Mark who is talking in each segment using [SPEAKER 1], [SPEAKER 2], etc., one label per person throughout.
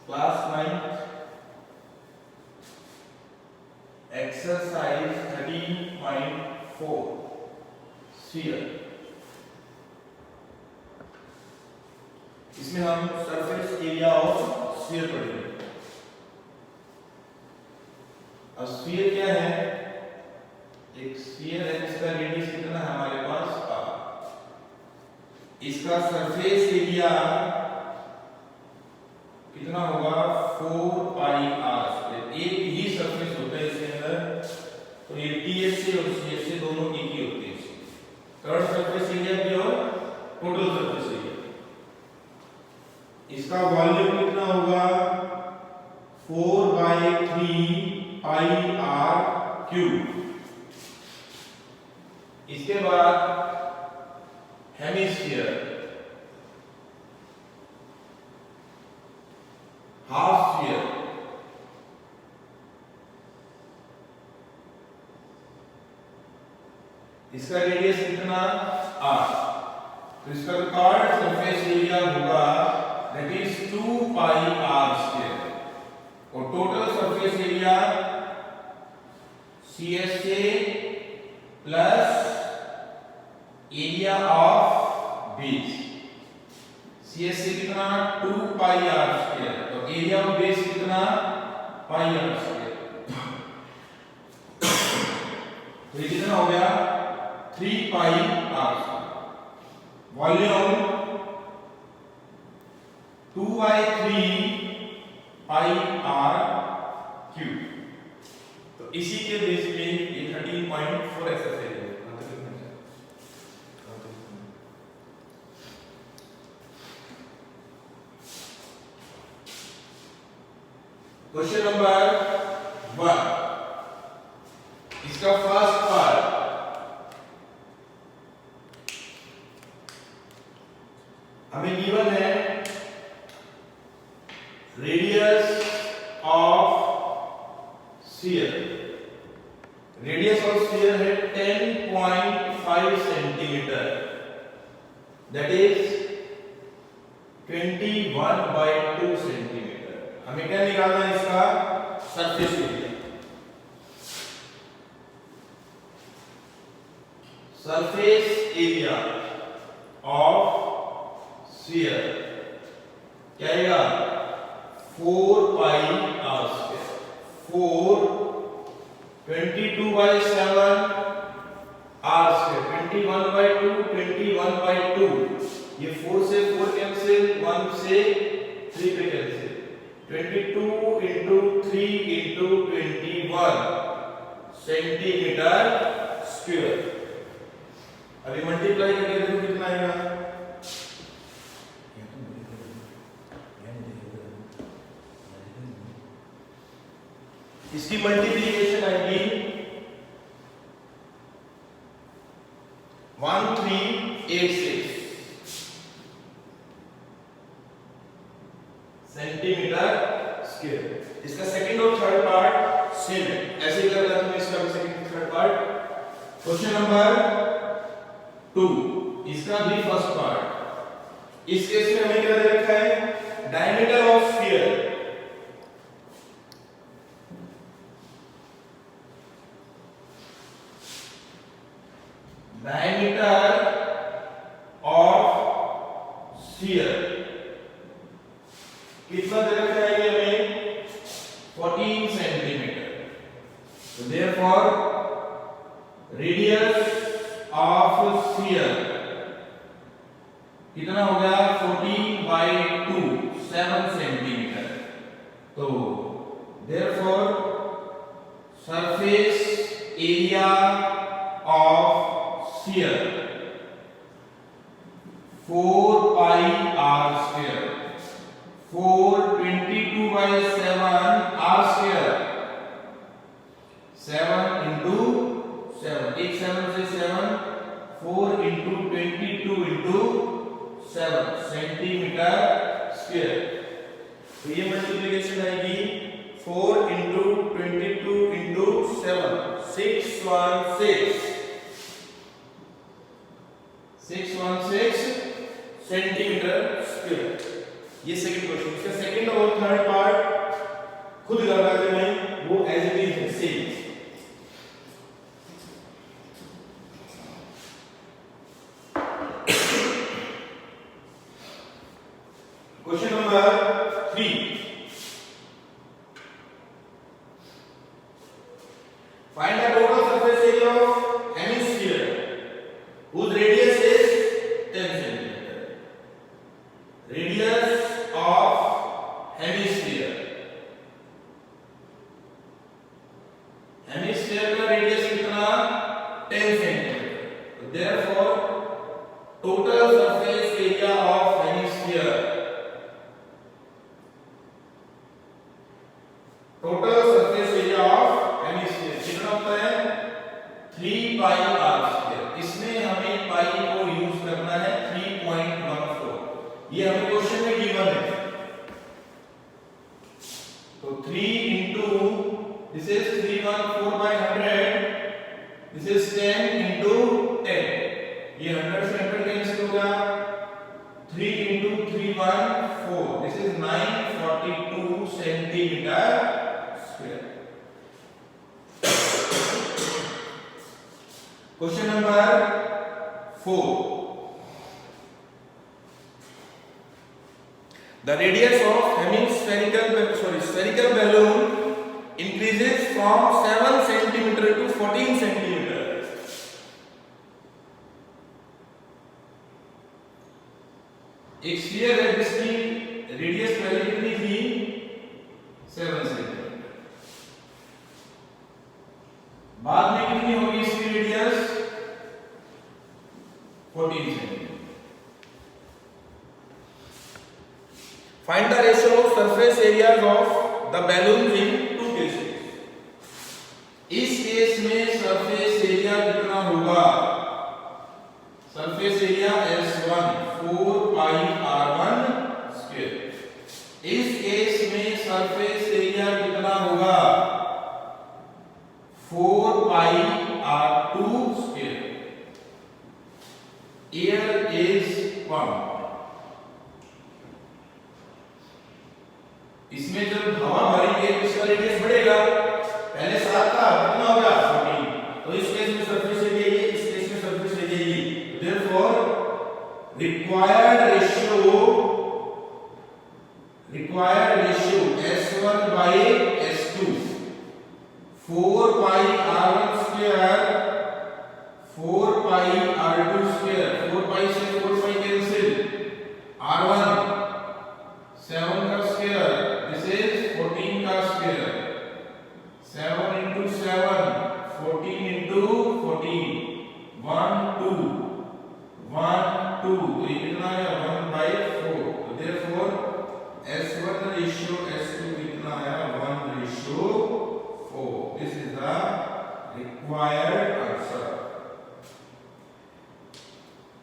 [SPEAKER 1] Class 9 exercise 13.4 sphere. इसमें हम surface area of sphere पढ़ेंगे। अब स्फीयर क्या है? एक स्फीयर है जिसका रेडियस कितना है हमारे पास r। इसका सरफेस एरिया कितना होगा 4 पाई r। एक ही सरफेस होता है इसके अंदर, तो ये ts से और cs से दोनों एक ही होते हैं। थर्ड सरफेस एरिया भी और टोटल सरफेस एरिया। इसका वॉल्यूम कितना होगा 4/3 पाई r क्यूब। इसके बाद हेमिस्फीयर, हाफ स्फीयर, इसका रेडियस कितना r। तो इसका कर्व सरफेस एरिया होगा that is 2 pi r square. और total surface area CSA plus area of base. CSA कितना 2 पाई r स्क्वायर, तो एरिया ऑफ बेस कितना पाई r स्क्वायर। तो ये कितना हो गया 3 पाई r स्क्वायर। वॉल्यूम 2/3 पाई r क्यूब। तो इसी के बेस पे ये 13.4 एक्सरसाइज है। क्वेश्चन नंबर 1, इसका फर्स्ट पार्ट हमें गिवन है radius of sphere. Radius of sphere है 10.5 सेंटीमीटर, दैट इज 21/2 सेंटीमीटर। हमें क्या निकालना है? इसका surface area. Surface area of sphere क्या आएगा 4 पाई r स्क्वायर। 4 22/7 r square, 21/2 21/2। ये 4 से 4 कैंसिल, 1 से 3 पे cancel. 22 into 3 into 21 centimetre square. अभी मल्टीप्लाई करके देखो कितना आएगा। इसकी मल्टीप्लिकेशन आएगी 1386 सेंटीमीटर स्क्वायर। इसका सेकंड और थर्ड पार्ट सेम है, ऐसे ही करना तुम्हें इसका भी second third part. Question number 2, इसका भी फर्स्ट पार्ट। इस केस में हमें क्या दे रखा है? Diameter of sphere. Diameter of sphere कितना दे रखा है ये हमें 14 सेंटीमीटर। तो देयरफॉर रेडियस ऑफ स्फीयर कितना हो गया 14/2 7 सेंटीमीटर। तो therefore surface area of sphere 4 pi r square. 4 22/7 r square. 7 into 7, एक 7 से 7, 4 into 22 into 7 सेंटीमीटर स्क्वायर। तो ये मल्टीप्लिकेशन आएगी 4 into 22 into 7 616 सेंटीमीटर स्क्वायर। ये सेकंड क्वेश्चन, इसका सेकंड और थर्ड पार्ट खुद करना है मैं, वो एज इट इज है same. Question number 3, find the total surface area of hemisphere whose radius is 10 centimeter. Radius of hemisphere, hemisphere का radius कितना 10 centimeter. So therefore total surface area of hemisphere, total surface area of hemisphere कितना होता है 3 पाई r square. इसमें हमें पाई को use करना है 3.14, ये हमें क्वेश्चन में गिवन है। तो 3 into this is 314 by 100, this is 10 into 10, ये 100 से 100 कैंसिल होगा, 3 into 314, this is 942 centimetre square. Question number 4, the radius of spherical balloon increases from 7 cm to 14 cm. एक स्फीयर है जिसकी रेडियस पहले कितनी थी 7 cm, बाद में कितनी होगी इसकी radius 14 cm। Find the ratio of surface areas of the balloons in two cases. इस केस में सरफेस एरिया कितना होगा, सरफेस एरिया S1 4 पाई r1 स्क्वायर। इस केस में सरफेस एरिया कितना होगा 4 पाई r2 square. Air is pump, इसमें जब हवा भरेंगे तो इसका रेडियस बढ़ेगा, पहले 7 था कितना होगा 14, तो इस केस में सरफेस एरिया ये, इस केस में सरफेस एरिया ये। Therefore required ratio S1 by S2 4 pi r1 square 4 pi r2 square, 4 पाई से 4 पाई कैंसिल, r1 7 का स्क्वायर, दिस इज 14 का स्क्वायर, 7 into 7 14 into 14, 1 2 1 2, तो ये कितना है 1/4। तो देयरफॉर S1 रेशियो S2 कितना आया 1/4। This is the required answer.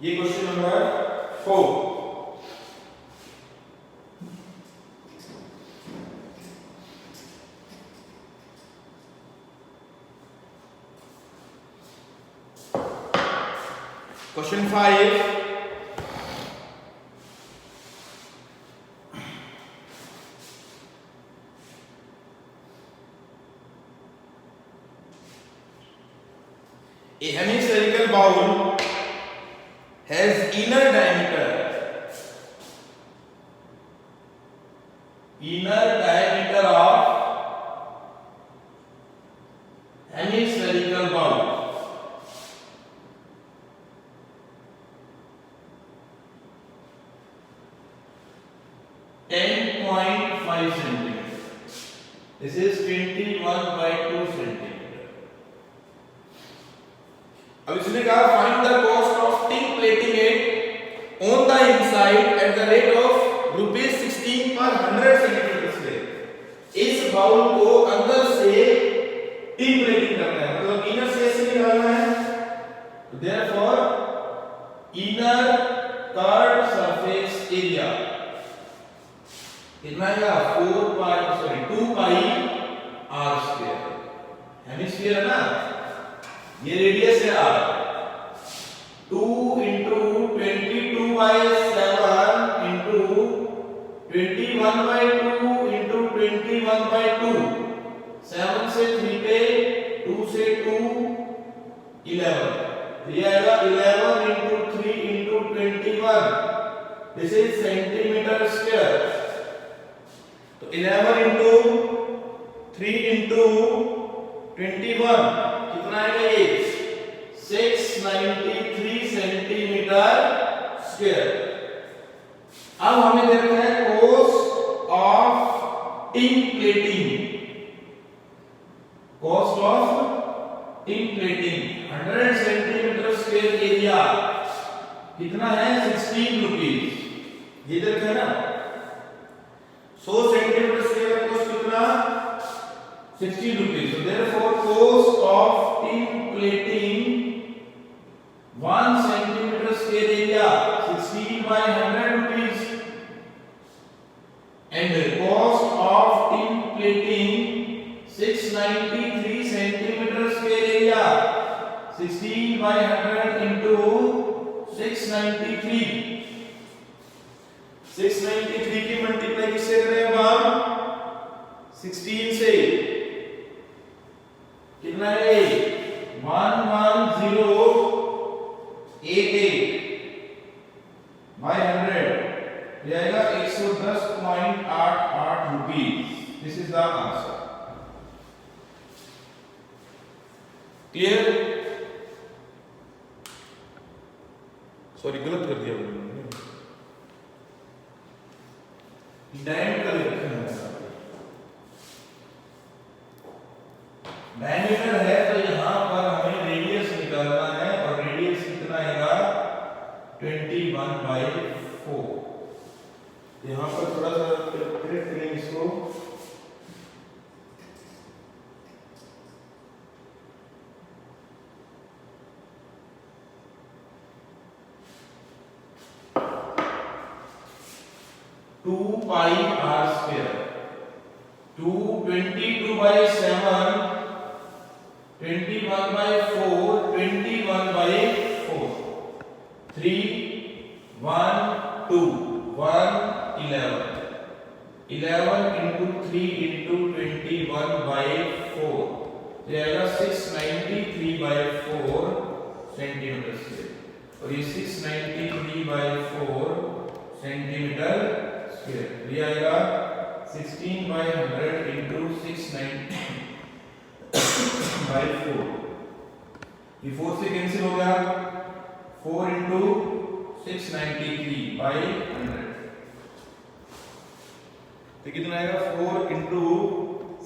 [SPEAKER 1] ये question number 4। Question 5, a hemispherical bowl has inner diameter of hemispherical bowl 10.5 centimeter. This is 21/2 centimeter. अब इसने कहा find the cost of tin plating it on the inside at the rate of ₹16 per 100 centimeter square. इस bowl को अंदर से tin plating करना है, मतलब इनर से ऐसे निकालना है। तो therefore inner curved surface area कितना आएगा 2 पाई r स्क्वायर। हेमिस्फीयर है ना, ये रेडियस है r, 2 into 22/7 into 21/2 into 21/2, 7 से 3 पे, 2 से 2, 11, ये आएगा 11 into 3 into 21, this is centimetre square. तो 11 into 3 into 21 कितना आएगा ये 693 सेंटीमीटर स्क्वायर। अब हमें देखना है cost of tin plating. Cost of tin plating 100 centimetre square area कितना है 16 रुपीज। ये देखा है ना 100 सेंटीमीटर स्क्वायर का कॉस्ट कितना 16 rupees. So therefore cost of tin plating 1 centimeter square area 16 by 100 rupees, and the cost of tin plating 693 centimeter square area 16 by 100 into 693, 693 की multiply किससे करें हम 16 से कितना है 11088 by 100 ये आएगा 110.88 rupees. This is the answer. Clear? Sorry गलत कर दिया मैंने, डायमीटर लिखना है। डायमीटर है तो यहां पर हमें रेडियस निकालना है और रेडियस कितना आएगा 21/4। यहां पर थोड़ा सा करेक्ट करेंगे इसको। Two pi R square 22/7 21/4 21/4 3 1 2 1 11 11 into 3 into 21/4 ये आएगा 693/4 सेंटीमीटर स्क्वायर। और ये 693/4 सेंटीमीटर स्क्वायर ये आएगा 16/100 into 693/4। ये 4 से कैंसिल हो गया 4 into 693/100 तो कितना आएगा 4 into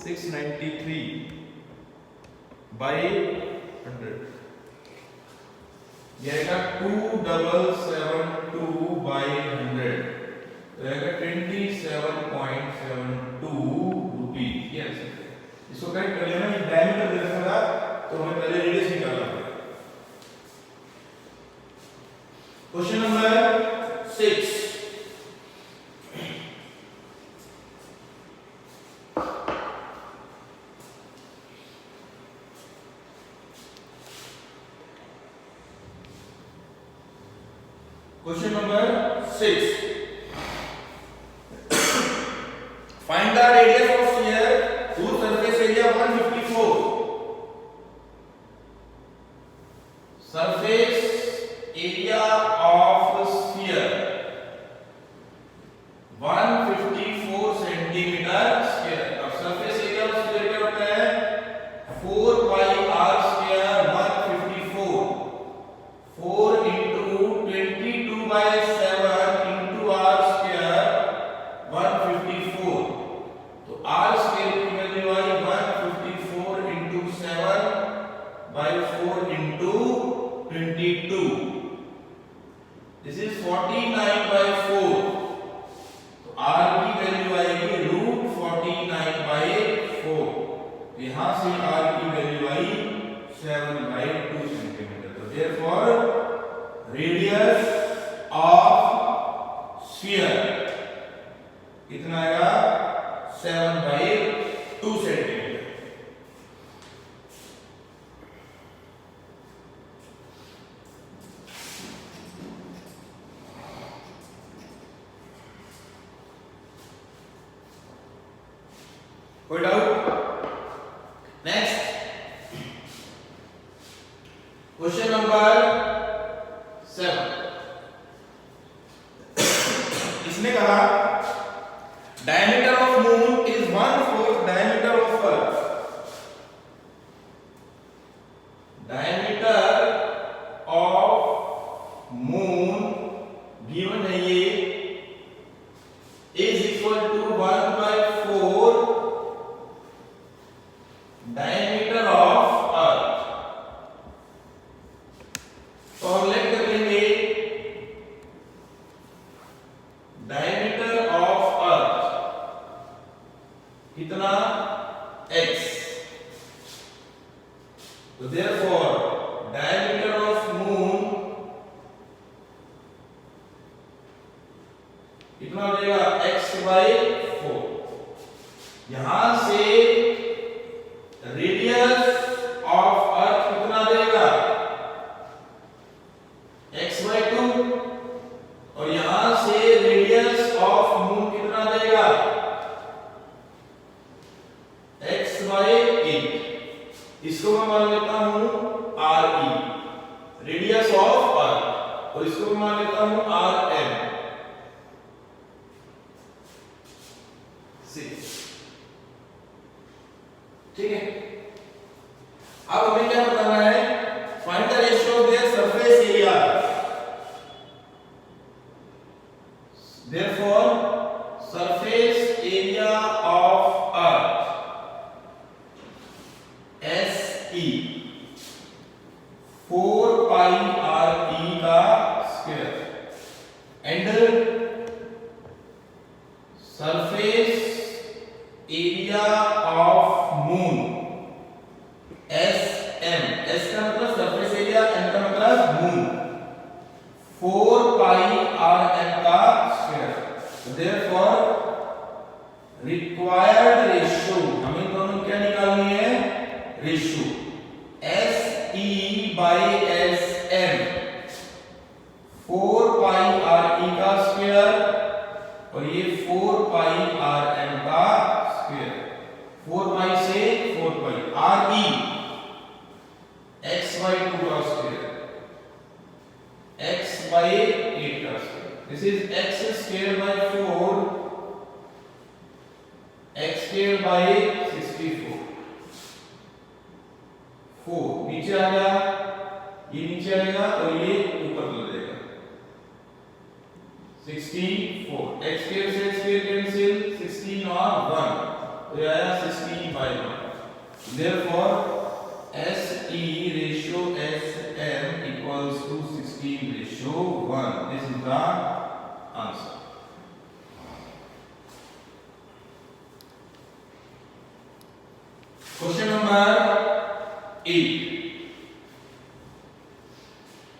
[SPEAKER 1] 693/100 ये आएगा 2772/100 तो आएगा 27.72 रुपीस। ये आंसर है। इसको करेक्ट कर लेना। ये डायमीटर दे रखा था तो हमें पहले रेडियस निकालना पड़ेगा। Question number 6 question number 6 find the radius of sphere whose surface area 154 surface area of sphere 154 centimetre square. अब सरफेस एरिया ऑफ स्फीयर क्या होता है 4 पाई r square 154 4 into 22/7 into r square 154 तो r स्क्वायर की value I 154 into 7/4 into 22 this is 49/4 तो r की value आएगी √49/4 यहां से r की वैल्यू आई 7/2 सेंटीमीटर। तो देयरफॉर रेडियस ऑफ स्फीयर कितना आएगा 7/2 सेंटीमीटर। कोई डाउट? Next question number 7। इसने कहा diameter of moon is 1/4 diameter of earth. Diameter of moon given है ये is equal to 1/4 diameter of earth. तो हम लिख देंगे डायमीटर ऑफ अर्थ कितना x। तो therefore diameter of moon कितना हो जाएगा x/4। यहां से रेडियस ऑफ अर्थ कितना देगा x/2 और यहां से रेडियस ऑफ मून कितना देगा x/8। इसको मैं मान लेता हूं re रेडियस ऑफ अर्थ और इसको मैं मान लेता हूं rm 6। ठीक है, अब हमें क्या बताना है? Find the ratio of their surface area. Therefore surface area of earth SE 4 pi RE का square and surface area of moon SM। S का मतलब सरफेस एरिया, M का मतलब मून, 4 pi RM का स्क्वायर। Therefore required ratio हमें दोनों क्या निकालनी है? रेशियो SE/SM 4 pi RE का स्क्वायर और ये 4 pi RM का स्क्वायर। 4 pi से 4 pi RE x/2 का स्क्वायर x/8 का square. This is x square by 4 x square by 64। 4 नीचे आ गया, ये नीचे आएगा और ये ऊपर चला जाएगा 64। x square से x square कैंसिल, 16 और 1 तो ये आया 16/1। Therefore SE ratio SM equals to 16/1। This is the answer। Question number 8।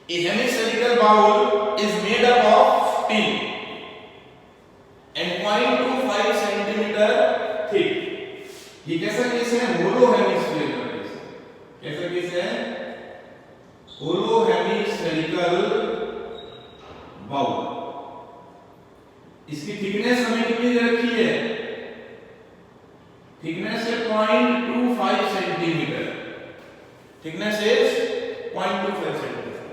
[SPEAKER 1] A hemispherical bowl is made up of tin and 0.25 centimeter thick। ये कैसा केस है? होलो हेमिस्फेरिकल केस। कैसा case है? होलो हेमिस्फेरिकल बाउल। इसकी थिकनेस हमें कितनी दे रखी है? थिकनेस है 0.25 सेंटीमीटर। थिकनेस इज 0.25 सेंटीमीटर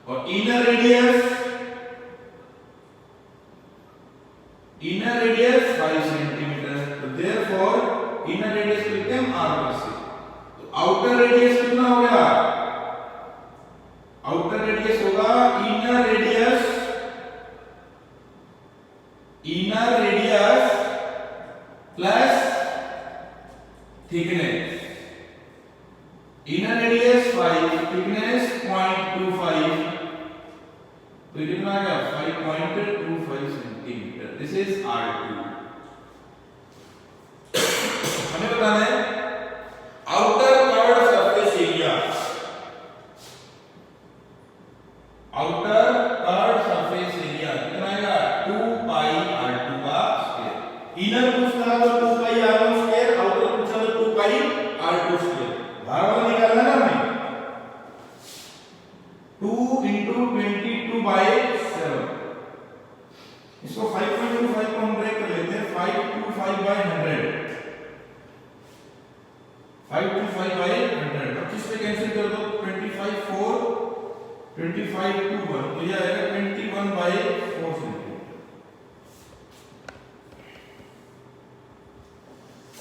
[SPEAKER 1] और इनर रेडियस 5 सेंटीमीटर। तो देयरफॉर इनर रेडियस को लिखते हैं r/c। तो आउटर रेडियस कितना हो गया? आउटर रेडियस होगा inner radius plus thickness. Inner radius 5, thickness 0.25 तो ये कितना आ गया? 5.25 सेंटीमीटर। This is R2। हमें बताना है outer curved surface area. Outer curved surface area कितना आएगा? 2 pi R2 का स्क्वायर। इनर पूछता तो 2 pi R1 स्क्वायर, आउटर पूछा तो 2 pi R2 स्क्वायर। बाहर वाला निकालना ना हमें। 2 × 22/7। इसको 5.25 को हम ब्रेक कर लेते हैं। 5 × 5/100 25 by 100। अब किस पे कैंसिल कर दो, 25 4 25 2 1, तो ये आएगा 21 by 4 सेंटीमीटर।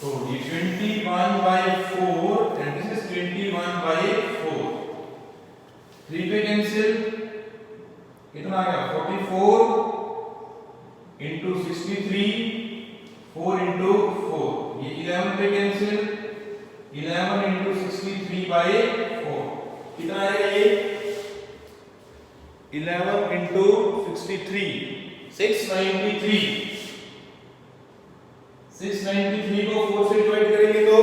[SPEAKER 1] तो ये 21 by 4 and this is 21 by 4। 3 पे कैंसिल, कितना आ गया 44 into 63, 4 into 4, ये 11 पे कैंसिल, 11 into 63 by 4, कितना आएगा ये 11 into 63, 693। 693 को 4 से डिवाइड करेंगे तो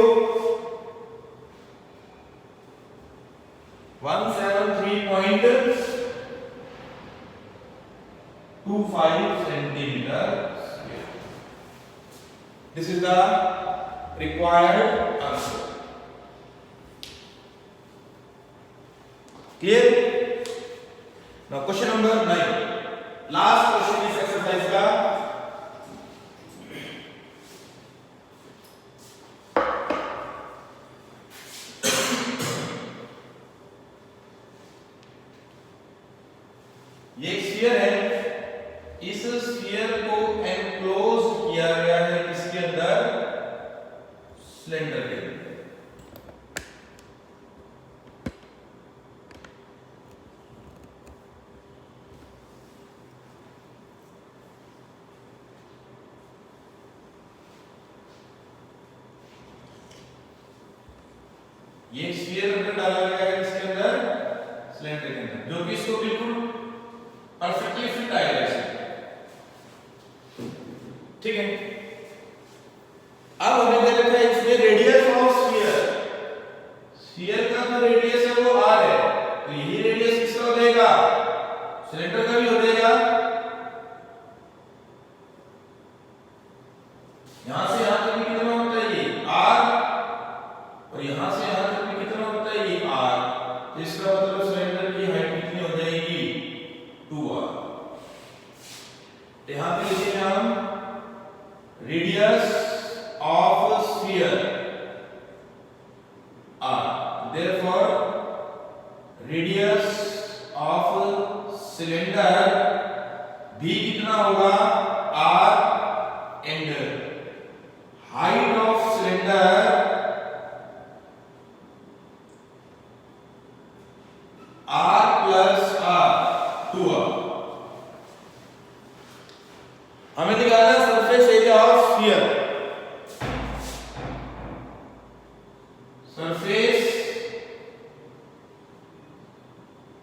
[SPEAKER 1] 173.25 centimeter square. This is the required answer. Clear? Now question number 9. Last question is exercise का ये स्फीयर है, इस स्फीयर को एनक्लोज किया गया है किसके अंदर, सिलेंडर के अंदर। ये स्फीयर अंदर डाला गया है किसके अंदर, सिलेंडर के अंदर, जो कि इसको बिल्कुल परफेक्टली फिट आएगा इसमें। ठीक है, अब हमें दे रखा है इसमें रेडियस ऑफ स्फीयर। स्फीयर का जो रेडियस है वो r है, तो यही रेडियस किसका हो जाएगा, सिलेंडर का भी हो जाएगा। यहां से यहां तक भी कितना होता है ये r, और यहां से यहां तक भी कितना होता है ये r, तो इसका मतलब सिलेंडर की हाइट कितनी हो जाएगी 2r। यहां पे लिखेंगे हम radius of sphere r, therefore radius of cylinder भी कितना होगा r, and height of cylinder r plus r 2r। हमें निकालना है surface area of sphere. Surface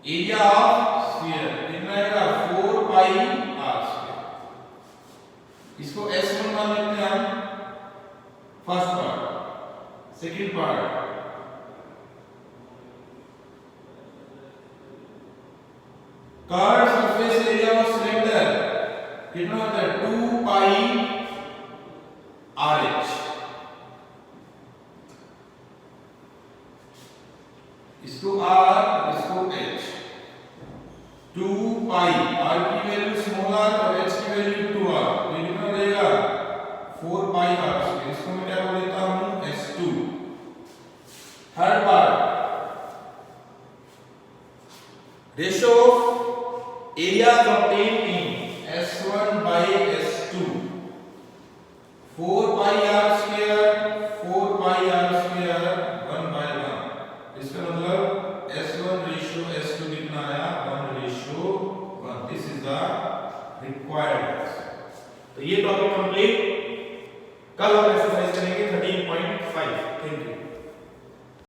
[SPEAKER 1] area of sphere कितना आएगा 4 पाई r स्क्वायर। इसको S1 मान लेते हैं हम, first part. Second part curve surface area of cylinder कितना होता है 2 पाई RH। इसको R, इसको H। 2 पाई, R की वैल्यू स्मॉल r और H की वैल्यू 2r, तो ये कितना हो जाएगा 4 पाई r। इसको मैं क्या बोल देता हूं S2। Third part ratio of areas obtained in S1 by S2 4 pi r square 4 pi r square 1 by 1। इसका मतलब S1 ratio S2 कितना आया 1:1। This is the required. तो ये टॉपिक कंप्लीट। कल हम एक्सरसाइज करेंगे 13.5। Thank you.